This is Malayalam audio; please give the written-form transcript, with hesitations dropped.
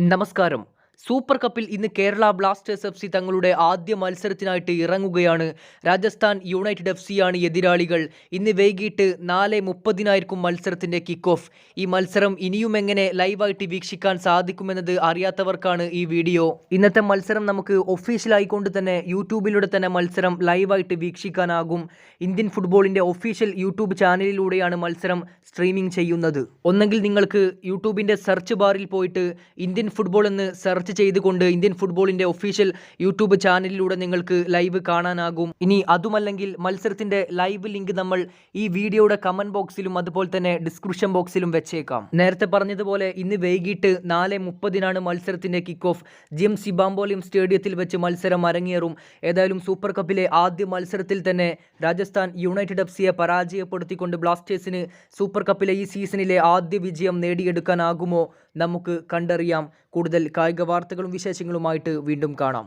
നമസ്കാരം. സൂപ്പർ കപ്പിൽ ഇന്ന് കേരള ബ്ലാസ്റ്റേഴ്സ് എഫ് സി തങ്ങളുടെ ആദ്യ മത്സരത്തിനായിട്ട് ഇറങ്ങുകയാണ്. രാജസ്ഥാൻ യുണൈറ്റഡ് എഫ് സിയാണ് എതിരാളികൾ. ഇന്ന് വൈകിട്ട് 4:30 മത്സരത്തിൻ്റെ കിക്ക് ഓഫ്. ഈ മത്സരം ഇനിയും എങ്ങനെ ലൈവായിട്ട് വീക്ഷിക്കാൻ സാധിക്കുമെന്നത് അറിയാത്തവർക്കാണ് ഈ വീഡിയോ. ഇന്നത്തെ മത്സരം നമുക്ക് ഒഫീഷ്യലായിക്കൊണ്ട് തന്നെ യൂട്യൂബിലൂടെ തന്നെ മത്സരം ലൈവായിട്ട് വീക്ഷിക്കാനാകും. ഇന്ത്യൻ ഫുട്ബോളിൻ്റെ ഒഫീഷ്യൽ യൂട്യൂബ് ചാനലിലൂടെയാണ് മത്സരം സ്ട്രീമിംഗ് ചെയ്യുന്നത്. ഒന്നെങ്കിൽ നിങ്ങൾക്ക് യൂട്യൂബിൻ്റെ സെർച്ച് ബാറിൽ പോയിട്ട് ഇന്ത്യൻ ഫുട്ബോൾ എന്ന് സെർച്ച് ചെയ്തുകൊണ്ട് ഇന്ത്യൻ ഫുട്ബോളിൻ്റെ ഒഫീഷ്യൽ യൂട്യൂബ് ചാനലിലൂടെ നിങ്ങൾക്ക് ലൈവ് കാണാനാകും. ഇനി അതുമല്ലെങ്കിൽ മത്സരത്തിൻ്റെ ലൈവ് ലിങ്ക് നമ്മൾ ഈ വീഡിയോയുടെ കമൻറ്റ് ബോക്സിലും അതുപോലെ തന്നെ ഡിസ്ക്രിപ്ഷൻ ബോക്സിലും വെച്ചേക്കാം. നേരത്തെ പറഞ്ഞതുപോലെ ഇന്ന് വൈകിട്ട് 4:30 മത്സരത്തിൻ്റെ കിക്ക് ഓഫ്. ജെയിംസ് ഇബാംബോലിം സ്റ്റേഡിയത്തിൽ വെച്ച് മത്സരം അരങ്ങേറും. ഏതായാലും സൂപ്പർ കപ്പിലെ ആദ്യ മത്സരത്തിൽ തന്നെ രാജസ്ഥാൻ യുണൈറ്റഡ് എഫ് സിയെ പരാജയപ്പെടുത്തിക്കൊണ്ട് ബ്ലാസ്റ്റേഴ്സിന് സൂപ്പർ കപ്പിലെ ഈ സീസണിലെ ആദ്യ വിജയം നേടിയെടുക്കാനാകുമോ? നമുക്ക് കണ്ടറിയാം. കൂടുതൽ കായിക വാർത്തകളും വിശേഷങ്ങളുമായിട്ട് വീണ്ടും കാണാം.